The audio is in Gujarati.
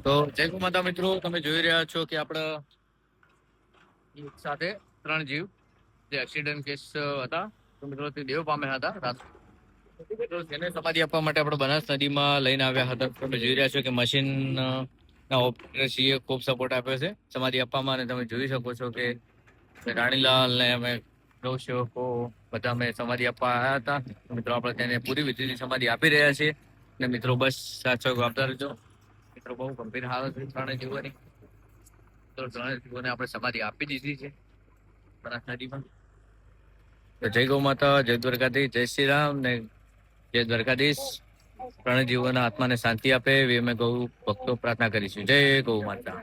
તો જય ગૌ માતા મિત્રો, તમે જોઈ રહ્યા છો કે આપણા એક સાથે 3 જીવ જે એક્સિડન્ટ કેસ હતા, તો મિત્રો તે દેવ પામ્યા હતા. મિત્રો તેને સમાધિ આપવા માટે આપણે બનાસ નદીમાં લઈને આવ્યા હતા. તમે જોઈ રહ્યા છો કે મશીન ના ઓપરેટરશ્રીએ ખૂબ સપોર્ટ આપ્યો છે સમાધિ આપવામાં, અને તમે જોઈ શકો છો કે રાણીલાલ ને અમે ગૌસેવકો બધા અમે સમાધિ આપવા આવ્યા હતા. મિત્રો આપણે તેને પૂરી વિધિની સમાધિ આપી રહ્યા છીએ. ને મિત્રો બસ સાચો જવાબદાર રહેજો. મિત્રો બહુ ગંભીર હાલત છે ત્રણેય જીવોની. તો ત્રણેય જીવોને આપણે સમાધિ આપી દીધી છે બનાસ નદીમાં. તો જય ગૌ માતા, જય દ્વારકાધીશ, જય શ્રી રામ ને જય દ્વારકાધીશ. ત્રણેય જીવોના આત્માને શાંતિ આપે એવી અમે ગૌ ભક્તો પ્રાર્થના કરીશું. જય ગૌ માતા.